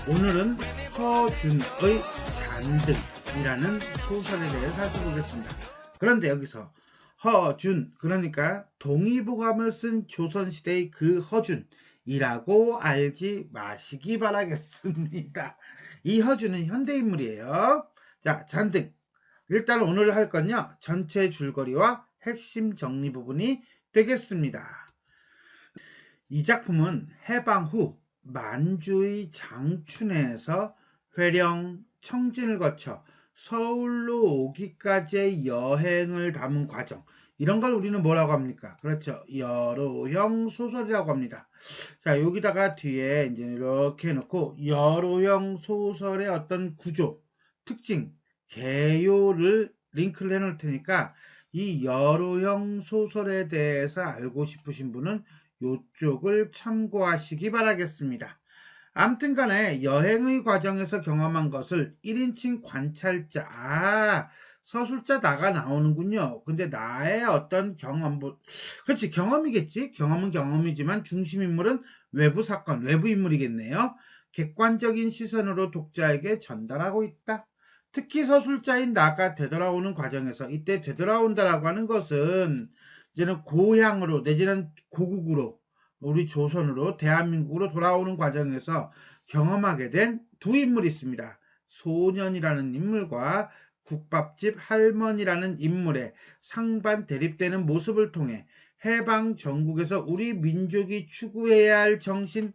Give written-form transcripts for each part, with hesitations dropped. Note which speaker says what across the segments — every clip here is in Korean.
Speaker 1: 오늘은 허준의 잔등이라는 소설에 대해 살펴보겠습니다. 그런데 여기서 허준, 그러니까 동의보감을 쓴 조선시대의 그 허준이라고 알지 마시기 바라겠습니다. 이 허준은 현대인물이에요. 자, 잔등. 일단 오늘 할 건요, 전체 줄거리와 핵심 정리 부분이 되겠습니다. 이 작품은 해방 후 만주의 장춘에서 회령, 청진을 거쳐 서울로 오기까지의 여행을 담은 과정, 이런 걸 우리는 뭐라고 합니까? 그렇죠, 여로형 소설이라고 합니다. 자, 여기다가 뒤에 이제 이렇게 해놓고 여로형 소설의 어떤 구조, 특징, 개요를 링크를 해놓을 테니까 이 여로형 소설에 대해서 알고 싶으신 분은 이쪽을 참고하시기 바라겠습니다. 암튼 간에 여행의 과정에서 경험한 것을 1인칭 관찰자, 서술자 나가 나오는군요. 근데 나의 어떤 경험, 그렇지, 경험이겠지. 경험은 경험이지만 중심인물은 외부 사건, 외부 인물이겠네요. 객관적인 시선으로 독자에게 전달하고 있다. 특히 서술자인 나가 되돌아오는 과정에서, 이때 되돌아온다라고 하는 것은 이제는 고향으로 내지는 고국으로, 우리 조선으로, 대한민국으로 돌아오는 과정에서 경험하게 된 두 인물이 있습니다. 소년이라는 인물과 국밥집 할머니라는 인물의 상반 대립되는 모습을 통해 해방 전국에서 우리 민족이 추구해야 할 정신,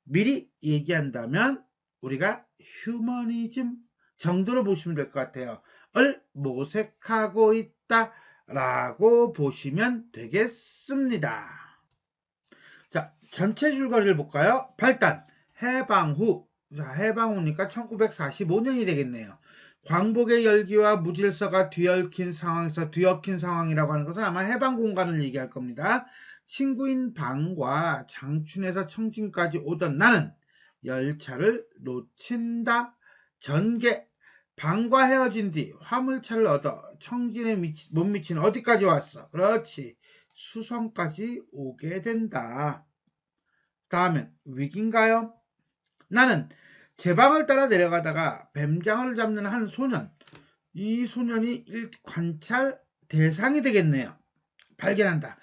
Speaker 1: 미리 얘기한다면 우리가 휴머니즘 정도로 보시면 될 것 같아요. 을 모색하고 있다 라고 보시면 되겠습니다. 자, 전체 줄거리를 볼까요? 발단, 해방 후. 자, 해방 후니까 1945년이 되겠네요. 광복의 열기와 무질서가 뒤엉킨 상황이라고 하는 것은 아마 해방 공간을 얘기할 겁니다. 친구인 방과 장춘에서 청진까지 오던 나는 열차를 놓친다. 전개. 방과 헤어진 뒤 화물차를 얻어 청진에 못 미친 어디까지 왔어? 그렇지, 수성까지 오게 된다. 다음엔 위기인가요? 나는 제 방을 따라 내려가다가 뱀장어를 잡는 한 소년, 이 소년이 관찰 대상이 되겠네요. 발견한다.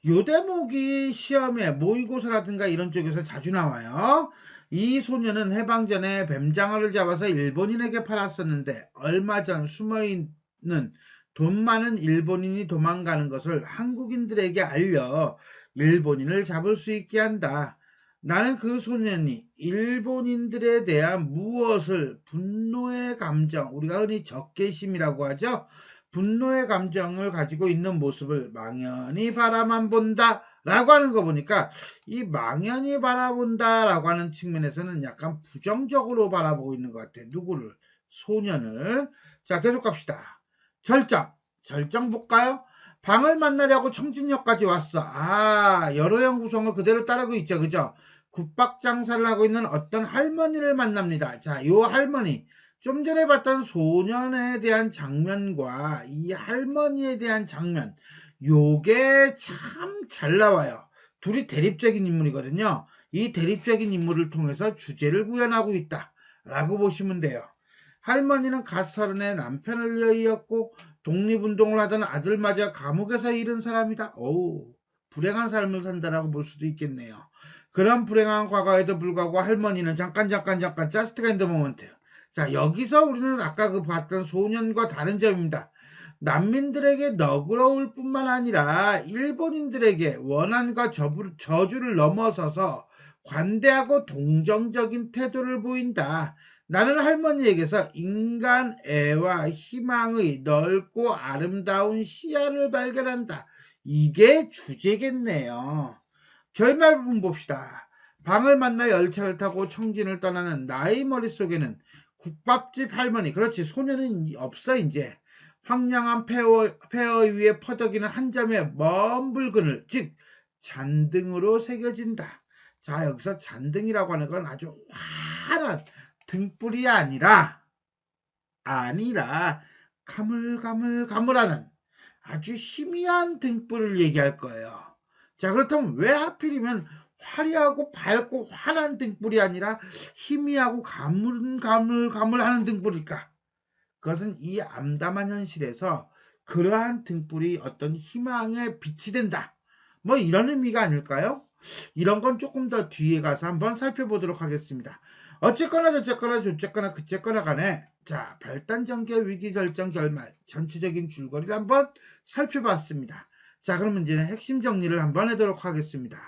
Speaker 1: 요 대목이 시험에 모의고사라든가 이런 쪽에서 자주 나와요. 이 소년은 해방 전에 뱀장어를 잡아서 일본인에게 팔았었는데 얼마 전 숨어있는 돈 많은 일본인이 도망가는 것을 한국인들에게 알려 일본인을 잡을 수 있게 한다. 나는 그 소년이 일본인들에 대한 무엇을, 분노의 감정, 우리가 흔히 적개심이라고 하죠. 분노의 감정을 가지고 있는 모습을 망연히 바라만 본다 라고 하는 거 보니까, 이 망연히 바라본다 라고 하는 측면에서는 약간 부정적으로 바라보고 있는 것 같아. 누구를? 소년을. 자, 계속 갑시다. 절정 볼까요? 방을 만나려고 청진역까지 왔어. 여로형 구성을 그대로 따르고 있죠. 그죠? 국밥 장사를 하고 있는 어떤 할머니를 만납니다. 자, 요 할머니, 좀 전에 봤던 소년에 대한 장면과 이 할머니에 대한 장면, 요게 참 잘 나와요. 둘이 대립적인 인물이거든요. 이 대립적인 인물을 통해서 주제를 구현하고 있다 라고 보시면 돼요. 할머니는 갓 서른에 남편을 이었고 독립운동을 하던 아들마저 감옥에서 잃은 사람이다. 불행한 삶을 산다라고 볼 수도 있겠네요. 그런 불행한 과거에도 불구하고 할머니는 잠깐 just in the moment. 자, 여기서 우리는 아까 그 봤던 소년과 다른 점입니다. 난민들에게 너그러울 뿐만 아니라 일본인들에게 원한과 저주를 넘어서서 관대하고 동정적인 태도를 보인다. 나는 할머니에게서 인간 애와 희망의 넓고 아름다운 시야를 발견한다. 이게 주제겠네요. 결말 부분 봅시다. 방을 만나 열차를 타고 청진을 떠나는 나의 머릿속에는 국밥집 할머니, 그렇지, 소년은 없어 이제. 황량한 폐허 위에 퍼덕이는 한 점의 먼 붉은을, 즉 잔등으로 새겨진다. 자, 여기서 잔등이라고 하는 건 아주 환한 등불이 아니라 가물가물하는 아주 희미한 등불을 얘기할 거예요. 자, 그렇다면 왜 하필이면 화려하고 밝고 환한 등불이 아니라 희미하고 가물가물하는 등불일까? 그것은 이 암담한 현실에서 그러한 등불이 어떤 희망의 빛이 된다. 뭐 이런 의미가 아닐까요? 이런 건 조금 더 뒤에 가서 한번 살펴보도록 하겠습니다. 어쨌거나 저쨌거나 저쨌거나 그쨌거나 간에 자, 발단 전개 위기 결정 결말 전체적인 줄거리를 한번 살펴봤습니다. 자, 그러면 이제 핵심 정리를 한번 하도록 하겠습니다.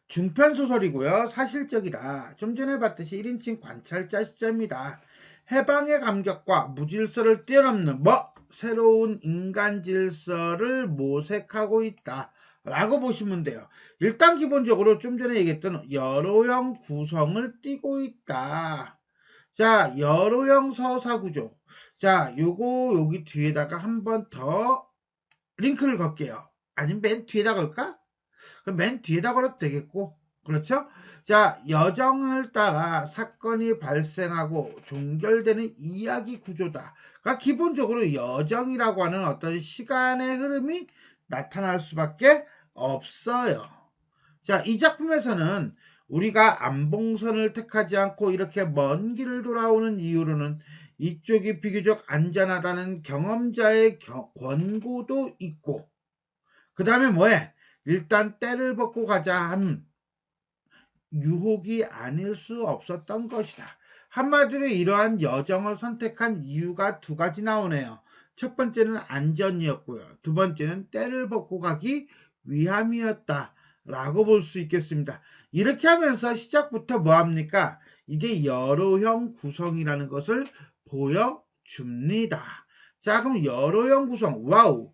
Speaker 1: 중편 소설이고요. 사실적이다. 좀 전에 봤듯이 1인칭 관찰자 시점이다. 해방의 감격과 무질서를 뛰어넘는 새로운 인간 질서를 모색하고 있다. 라고 보시면 돼요. 일단 기본적으로 좀 전에 얘기했던 여로형 구성을 띠고 있다. 자, 여로형 서사구조. 자, 요거 여기 뒤에다가 한 번 더 링크를 걸게요. 아니면 맨 뒤에다 걸까? 그럼 맨 뒤에다 걸어도 되겠고, 그렇죠? 자, 여정을 따라 사건이 발생하고 종결되는 이야기 구조다. 그러니까 기본적으로 여정이라고 하는 어떤 시간의 흐름이 나타날 수밖에 없어요. 자, 이 작품에서는 우리가 암봉선을 택하지 않고 이렇게 먼 길을 돌아오는 이유로는 이쪽이 비교적 안전하다는 경험자의 권고도 있고, 그 다음에 뭐해? 일단 때를 벗고 가자 한 유혹이 아닐 수 없었던 것이다. 한마디로 이러한 여정을 선택한 이유가 두 가지 나오네요. 첫 번째는 안전이었고요. 두 번째는 때를 벗고 가기 위함이었다. 라고 볼 수 있겠습니다. 이렇게 하면서 시작부터 뭐합니까? 이게 여로형 구성이라는 것을 보여줍니다. 자, 그럼 여로형 구성. 와우.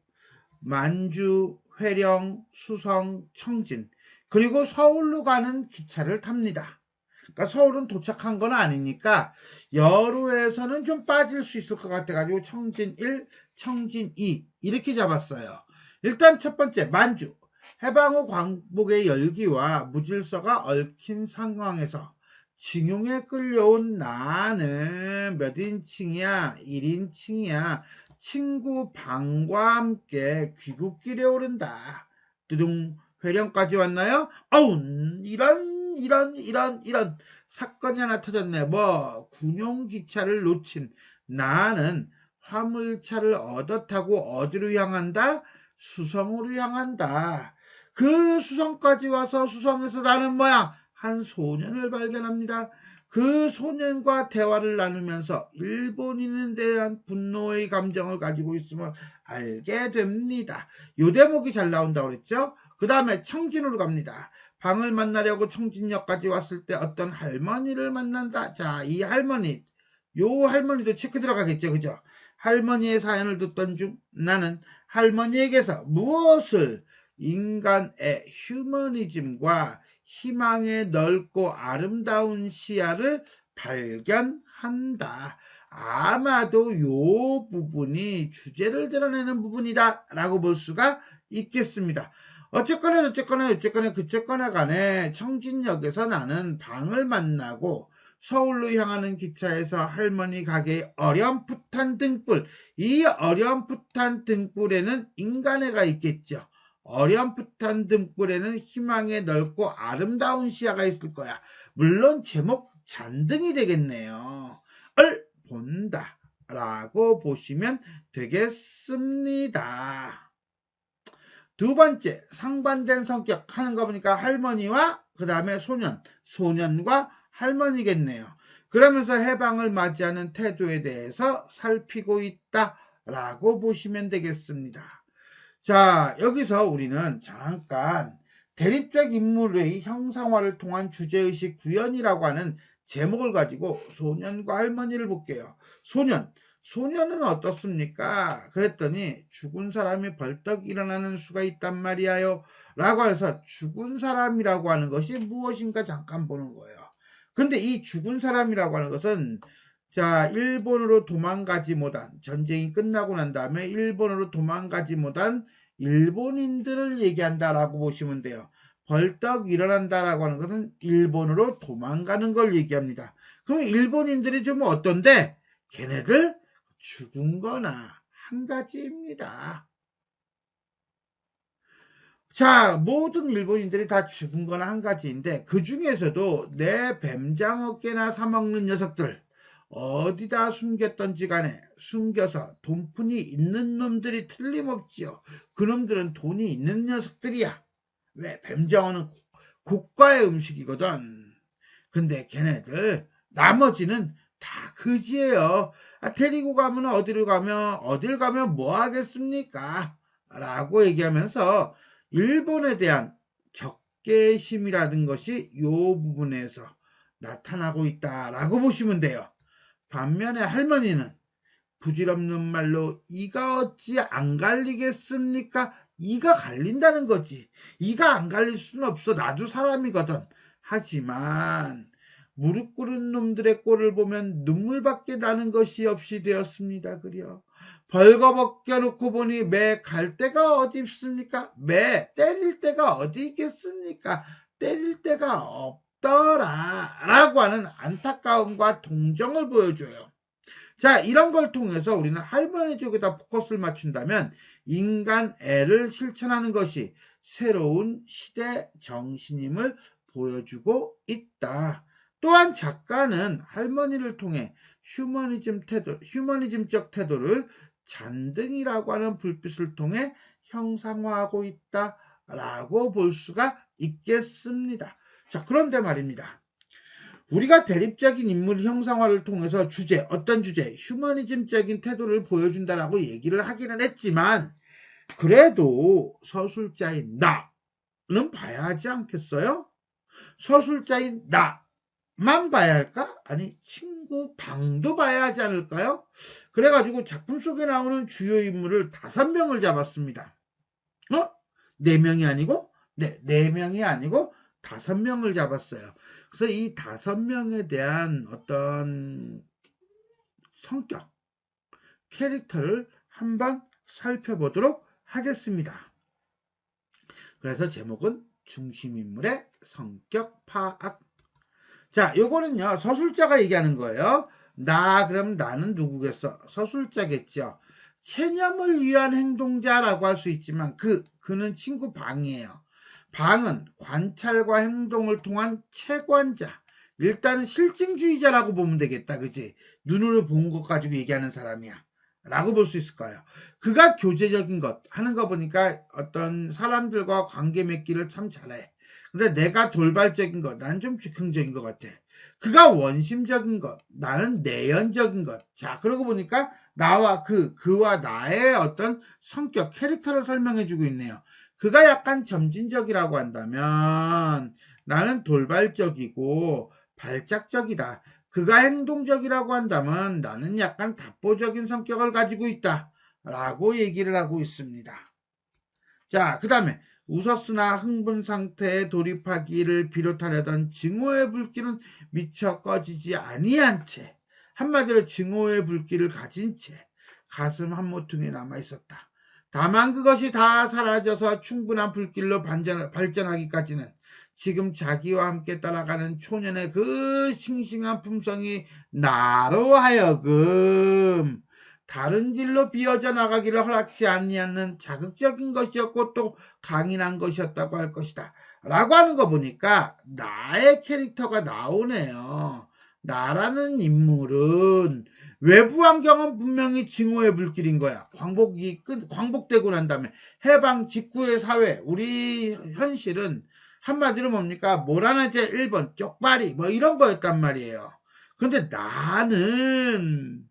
Speaker 1: 만주, 회령, 수성, 청진, 그리고 서울로 가는 기차를 탑니다. 그러니까 서울은 도착한 건 아니니까 여로에서는 좀 빠질 수 있을 것 같아가지고 청진 1, 청진 2 이렇게 잡았어요. 일단 첫 번째 만주, 해방 후 광복의 열기와 무질서가 얽힌 상황에서 징용에 끌려온 나는 몇 인칭이야? 1인칭이야. 친구 방과 함께 귀국길에 오른다. 두둥 회령까지 왔나요? 어우, 이런 사건이 하나 터졌네. 군용기차를 놓친 나는 화물차를 얻어 타고 어디로 향한다? 수성으로 향한다. 그 수성까지 와서 수성에서 나는 한 소년을 발견합니다. 그 소년과 대화를 나누면서 일본인에 대한 분노의 감정을 가지고 있음을 알게 됩니다. 요 대목이 잘 나온다고 그랬죠? 그 다음에 청진으로 갑니다. 방을 만나려고 청진역까지 왔을 때 어떤 할머니를 만난다. 자, 이 할머니, 요 할머니도 체크 들어가겠죠, 그죠? 할머니의 사연을 듣던 중 나는 할머니에게서 무엇을 인간의 휴머니즘과 희망의 넓고 아름다운 시야를 발견한다. 아마도 요 부분이 주제를 드러내는 부분이다 라고 볼 수가 있겠습니다. 어쨌거나 그쨌거나 간에 청진역에서 나는 방을 만나고 서울로 향하는 기차에서 할머니 가게의 어렴풋한 등불, 이 어렴풋한 등불에는 인간애가 있겠죠. 어렴풋한 등불에는 희망의 넓고 아름다운 시야가 있을 거야. 물론 제목 잔등이 되겠네요. 을 본다 라고 보시면 되겠습니다. 두 번째, 상반된 성격 하는 거 보니까 할머니와 그 다음에 소년과 할머니겠네요. 그러면서 해방을 맞이하는 태도에 대해서 살피고 있다라고 보시면 되겠습니다. 자, 여기서 우리는 잠깐 대립적 인물의 형상화를 통한 주제의식 구현이라고 하는 제목을 가지고 소년과 할머니를 볼게요. 소년은 어떻습니까? 그랬더니 죽은 사람이 벌떡 일어나는 수가 있단 말이에요. 라고 해서 죽은 사람이라고 하는 것이 무엇인가 잠깐 보는 거예요. 근데 이 죽은 사람이라고 하는 것은 자, 일본으로 도망가지 못한, 전쟁이 끝나고 난 다음에 일본으로 도망가지 못한 일본인들을 얘기한다라고 보시면 돼요. 벌떡 일어난다라고 하는 것은 일본으로 도망가는 걸 얘기합니다. 그럼 일본인들이 좀 어떤데? 걔네들 죽은 거나 한 가지입니다. 자, 모든 일본인들이 다 죽은 건 한 가지인데 그 중에서도 내 뱀장 어깨나 사먹는 녀석들 어디다 숨겼던지 간에 숨겨서 돈푼이 있는 놈들이 틀림없지요. 그놈들은 돈이 있는 녀석들이야. 왜? 뱀장어는 고가의 음식이거든. 근데 걔네들 나머지는 다 그지예요. 데리고 가면 어딜 가면 뭐 하겠습니까? 라고 얘기하면서 일본에 대한 적개심이라는 것이 이 부분에서 나타나고 있다라고 보시면 돼요. 반면에 할머니는 부질없는 말로 이가 어찌 안 갈리겠습니까? 이가 갈린다는 거지. 이가 안 갈릴 수는 없어. 나도 사람이거든. 하지만 무릎 꿇은 놈들의 꼴을 보면 눈물밖에 나는 것이 없이 되었습니다. 그려. 벌거벗겨 놓고 보니 매 갈 데가 어디 있습니까? 매 때릴 데가 어디 있겠습니까? 때릴 데가 없더라 라고 하는 안타까움과 동정을 보여줘요. 자, 이런 걸 통해서 우리는 할머니 쪽에다 포커스를 맞춘다면 인간 애를 실천하는 것이 새로운 시대 정신임을 보여주고 있다. 또한 작가는 할머니를 통해 휴머니즘적 태도를 잔등이라고 하는 불빛을 통해 형상화하고 있다라고 볼 수가 있겠습니다. 자, 그런데 말입니다. 우리가 대립적인 인물 형상화를 통해서 어떤 주제, 휴머니즘적인 태도를 보여준다라고 얘기를 하기는 했지만 그래도 서술자인 나는 봐야 하지 않겠어요? 서술자인 나만 봐야 할까? 아니 친구 방도 봐야 하지 않을까요? 그래가지고 작품 속에 나오는 주요 인물을 5명을 잡았습니다. 4명이 아니고? 네, 4명이 아니고 5명을 잡았어요. 그래서 이 5명에 대한 어떤 성격, 캐릭터를 한번 살펴보도록 하겠습니다. 그래서 제목은 중심인물의 성격 파악. 자, 요거는요, 서술자가 얘기하는 거예요. 그럼 나는 누구겠어? 서술자겠죠. 체념을 위한 행동자라고 할 수 있지만 그는 친구 방이에요. 방은 관찰과 행동을 통한 채관자. 일단은 실증주의자라고 보면 되겠다. 그지? 눈으로 본 것 가지고 얘기하는 사람이야. 라고 볼 수 있을 거예요. 그가 교제적인 것 하는 거 보니까 어떤 사람들과 관계 맺기를 참 잘해. 근데 내가 돌발적인 것, 나는 좀 즉흥적인 것 같아. 그가 원심적인 것, 나는 내연적인 것. 자, 그러고 보니까 그와 나의 어떤 성격, 캐릭터를 설명해주고 있네요. 그가 약간 점진적이라고 한다면 나는 돌발적이고 발작적이다. 그가 행동적이라고 한다면 나는 약간 답보적인 성격을 가지고 있다. 라고 얘기를 하고 있습니다. 자, 그 다음에 웃었으나 흥분 상태에 돌입하기를 비롯하려던 증오의 불길은 미처 꺼지지 아니한 채, 한마디로 증오의 불길을 가진 채 가슴 한 모퉁이에 남아있었다. 다만 그것이 다 사라져서 충분한 불길로 발전하기까지는 지금 자기와 함께 따라가는 초년의 그 싱싱한 품성이 나로 하여금 다른 길로 비어져 나가기를 허락치 아니하는 자극적인 것이었고 또 강인한 것이었다고 할 것이다. 라고 하는 거 보니까 나의 캐릭터가 나오네요. 나라는 인물은 외부 환경은 분명히 증오의 불길인 거야. 광복되고 난 다음에 해방 직후의 사회, 우리 현실은 한마디로 뭡니까? 모라나제 1번, 쪽발이 뭐 이런 거였단 말이에요. 근데 나는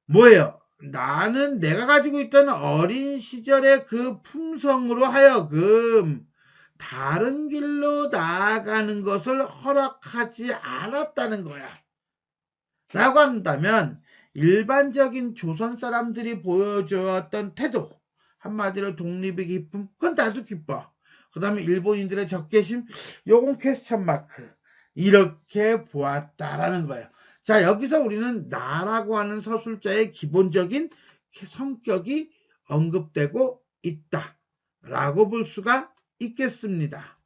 Speaker 1: 뭐예요? 나는 내가 가지고 있던 어린 시절의 그 품성으로 하여금 다른 길로 나아가는 것을 허락하지 않았다는 거야. 라고 한다면 일반적인 조선 사람들이 보여주었던 태도, 한마디로 독립의 기쁨, 그건 나도 기뻐. 그 다음에 일본인들의 적개심, 요건 퀘스천 마크. 이렇게 보았다라는 거예요. 자, 여기서 우리는 나라고 하는 서술자의 기본적인 성격이 언급되고 있다 라고 볼 수가 있겠습니다.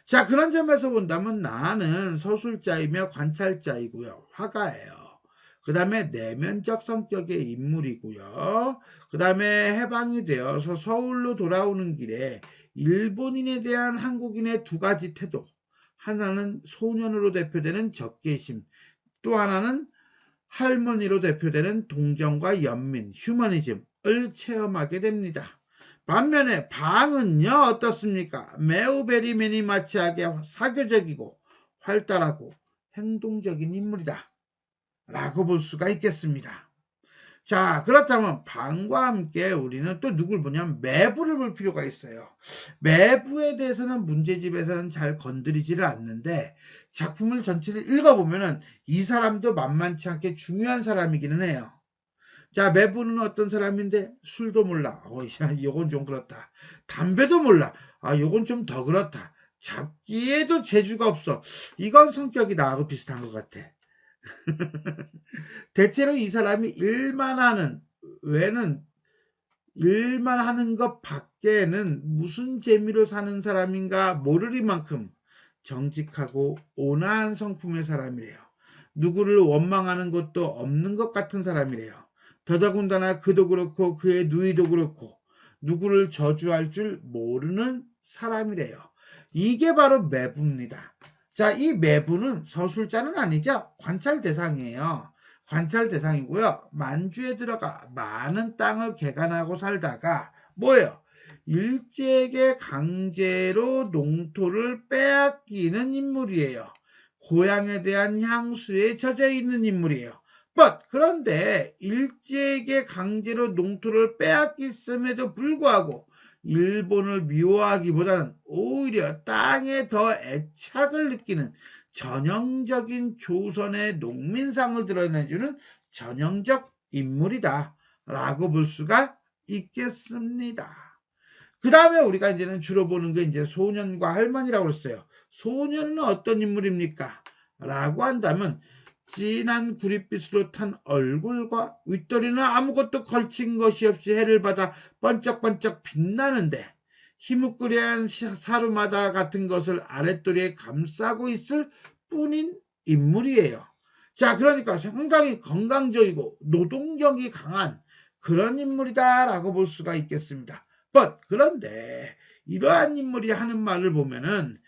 Speaker 1: 자, 그런 점에서 본다면 나는 서술자이며 관찰자이고요. 화가예요. 그 다음에 내면적 성격의 인물이고요. 그 다음에 해방이 되어서 서울로 돌아오는 길에 일본인에 대한 한국인의 두 가지 태도. 하나는 소년으로 대표되는 적개심, 또 하나는 할머니로 대표되는 동정과 연민, 휴머니즘을 체험하게 됩니다. 반면에 방은요 어떻습니까? 매우 베리매니마치하게 사교적이고 활달하고 행동적인 인물이다 라고 볼 수가 있겠습니다. 자, 그렇다면 방과 함께 우리는 또 누굴 보냐면 매부를 볼 필요가 있어요. 매부에 대해서는 문제집에서는 잘 건드리지를 않는데 작품을 전체를 읽어보면은 이 사람도 만만치 않게 중요한 사람이기는 해요. 자, 매부는 어떤 사람인데 술도 몰라. 야, 요건 좀 그렇다. 담배도 몰라. 아, 요건 좀 더 그렇다. 잡기에도 재주가 없어. 이건 성격이 나하고 비슷한 것 같아. 대체로 이 사람이 일만 하는 외에는 일만 하는 것 밖에는 무슨 재미로 사는 사람인가 모르리만큼 정직하고 온화한 성품의 사람이래요. 누구를 원망하는 것도 없는 것 같은 사람이래요. 더더군다나 그도 그렇고 그의 누이도 그렇고 누구를 저주할 줄 모르는 사람이래요. 이게 바로 매부입니다. 자, 이 매부는 서술자는 아니죠. 관찰 대상이에요. 관찰 대상이고요. 만주에 들어가 많은 땅을 개간하고 살다가 뭐예요? 일제에게 강제로 농토를 빼앗기는 인물이에요. 고향에 대한 향수에 젖어 있는 인물이에요. 그런데 일제에게 강제로 농토를 빼앗겼음에도 불구하고 일본을 미워하기보다는 오히려 땅에 더 애착을 느끼는 전형적인 조선의 농민상을 드러내주는 전형적 인물이다 라고 볼 수가 있겠습니다. 그 다음에 우리가 이제는 주로 보는 게 이제 소년과 할머니라고 그랬어요. 소년은 어떤 인물입니까? 라고 한다면 진한 구릿빛으로 탄 얼굴과 윗도리는 아무것도 걸친 것이 없이 해를 받아 번쩍번쩍 빛나는데 희뭇거리한 사루마다 같은 것을 아랫도리에 감싸고 있을 뿐인 인물이에요. 자, 그러니까 상당히 건강적이고 노동력이 강한 그런 인물이다라고 볼 수가 있겠습니다. 그런데 이러한 인물이 하는 말을 보면은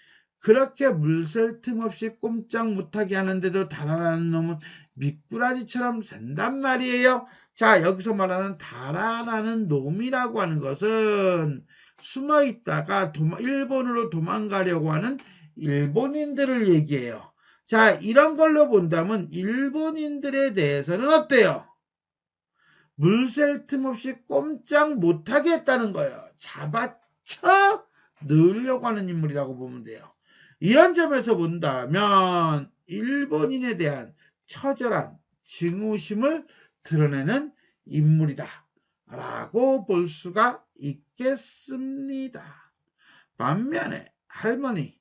Speaker 1: 그렇게 물샐 틈 없이 꼼짝 못하게 하는데도 달아나는 놈은 미꾸라지처럼 샌단 말이에요. 자, 여기서 말하는 달아나는 놈이라고 하는 것은 숨어 있다가 일본으로 도망가려고 하는 일본인들을 얘기해요. 자, 이런 걸로 본다면 일본인들에 대해서는 어때요? 물샐 틈 없이 꼼짝 못하게 했다는 거예요. 잡아쳐 넣으려고 하는 인물이라고 보면 돼요. 이런 점에서 본다면 일본인에 대한 처절한 증오심을 드러내는 인물이다 라고 볼 수가 있겠습니다. 반면에 할머니,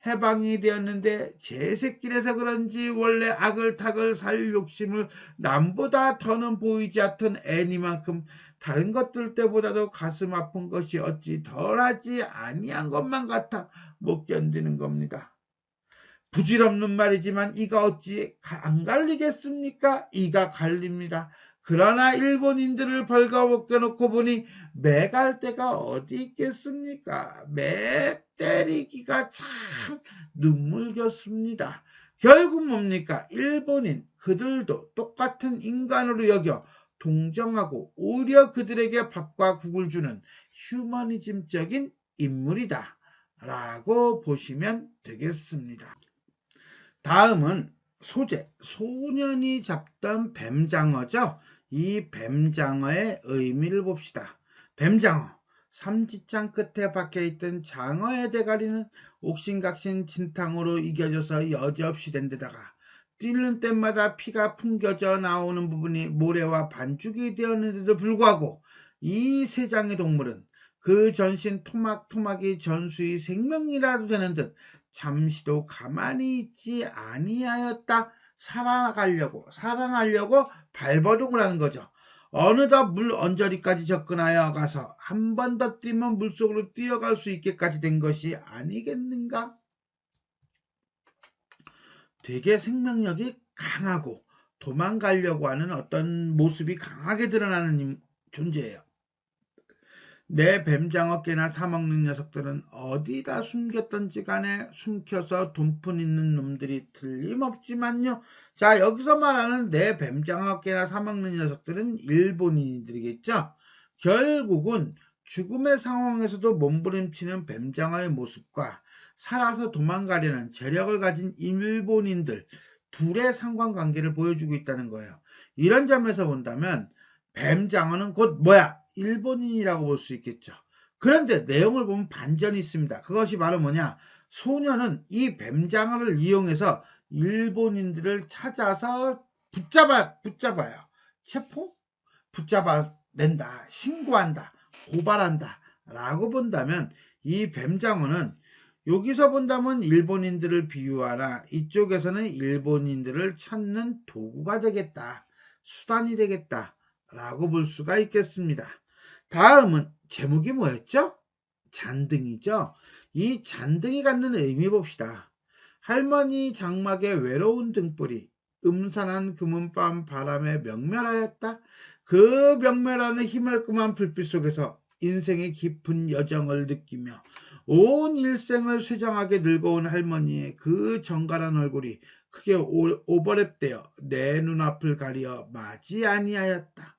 Speaker 1: 해방이 되었는데 제 새끼라서 그런지 원래 아글타글 살 욕심을 남보다 더는 보이지 않던 애니만큼 다른 것들 때보다도 가슴 아픈 것이 어찌 덜하지 아니한 것만 같아 못 견디는 겁니다. 부질없는 말이지만 이가 어찌 안 갈리겠습니까? 이가 갈립니다. 그러나 일본인들을 벌거벗겨 놓고 보니 매 갈 데가 어디 있겠습니까? 매 때리기가 참 눈물겼습니다. 결국 뭡니까? 일본인 그들도 똑같은 인간으로 여겨 동정하고 오히려 그들에게 밥과 국을 주는 휴머니즘적인 인물이다 라고 보시면 되겠습니다. 다음은 소재, 소년이 잡던 뱀장어죠. 이 뱀장어의 의미를 봅시다. 뱀장어, 삼지창 끝에 박혀있던 장어의 대가리는 옥신각신 진탕으로 이겨져서 여지없이 된 데다가 뛰는 때마다 피가 풍겨져 나오는 부분이 모래와 반죽이 되었는데도 불구하고 이 세 장의 동물은 그 전신 토막토막이 전수의 생명이라도 되는 듯 잠시도 가만히 있지 아니하였다. 살아나려고 발버둥을 하는 거죠. 어느덧 물 언저리까지 접근하여 가서 한 번 더 뛰면 물속으로 뛰어갈 수 있게까지 된 것이 아니겠는가? 되게 생명력이 강하고 도망가려고 하는 어떤 모습이 강하게 드러나는 존재예요. 내 뱀장어 깨나 사먹는 녀석들은 어디다 숨겼던지 간에 숨겨서 돈푼 있는 놈들이 틀림없지만요. 자, 여기서 말하는 내 뱀장어 깨나 사먹는 녀석들은 일본인들이겠죠. 결국은 죽음의 상황에서도 몸부림치는 뱀장어의 모습과 살아서 도망가려는 재력을 가진 일본인들 둘의 상관관계를 보여주고 있다는 거예요. 이런 점에서 본다면 뱀장어는 곧 뭐야? 일본인이라고 볼 수 있겠죠. 그런데 내용을 보면 반전이 있습니다. 그것이 바로 뭐냐? 소녀는 이 뱀장어를 이용해서 일본인들을 찾아서 붙잡아요. 체포? 붙잡아낸다. 신고한다. 고발한다. 라고 본다면 이 뱀장어는 여기서 본다면 일본인들을 비유하나 이쪽에서는 일본인들을 찾는 도구가 되겠다. 수단이 되겠다. 라고 볼 수가 있겠습니다. 다음은 제목이 뭐였죠? 잔등이죠. 이 잔등이 갖는 의미 봅시다. 할머니 장막의 외로운 등불이 음산한 금은밤 바람에 명멸하였다. 그 명멸하는 희멀끔한 불빛 속에서 인생의 깊은 여정을 느끼며 온 일생을 쇠장하게 늙어온 할머니의 그 정갈한 얼굴이 크게 오버랩되어 내 눈앞을 가리어 마지 아니하였다.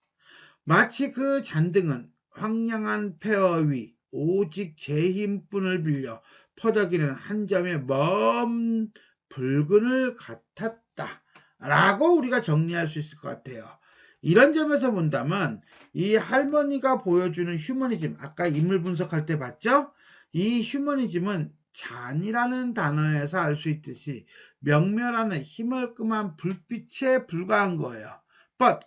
Speaker 1: 마치 그 잔등은 황량한 폐허 위 오직 제 힘뿐을 빌려 퍼덕이는 한 점의 먼 붉은을 같았다. 라고 우리가 정리할 수 있을 것 같아요. 이런 점에서 본다면 이 할머니가 보여주는 휴머니즘, 아까 인물 분석할 때 봤죠? 이 휴머니즘은 잔이라는 단어에서 알 수 있듯이 명멸하는 희멀끔한 불빛에 불과한 거예요.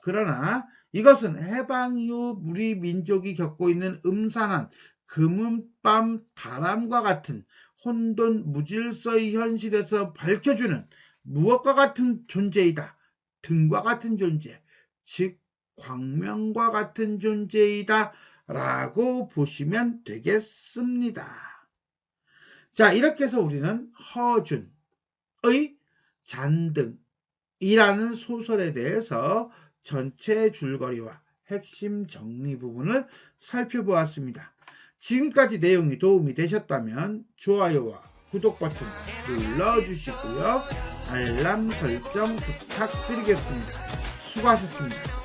Speaker 1: 그러나 이것은 해방 이후 우리 민족이 겪고 있는 음산한 금은밤 바람과 같은 혼돈 무질서의 현실에서 밝혀주는 무엇과 같은 존재이다. 등과 같은 존재, 즉 광명과 같은 존재이다 라고 보시면 되겠습니다. 자, 이렇게 해서 우리는 허준의 잔등이라는 소설에 대해서 전체 줄거리와 핵심 정리 부분을 살펴보았습니다. 지금까지 내용이 도움이 되셨다면 좋아요와 구독 버튼 눌러주시고요. 알람 설정 부탁드리겠습니다. 수고하셨습니다.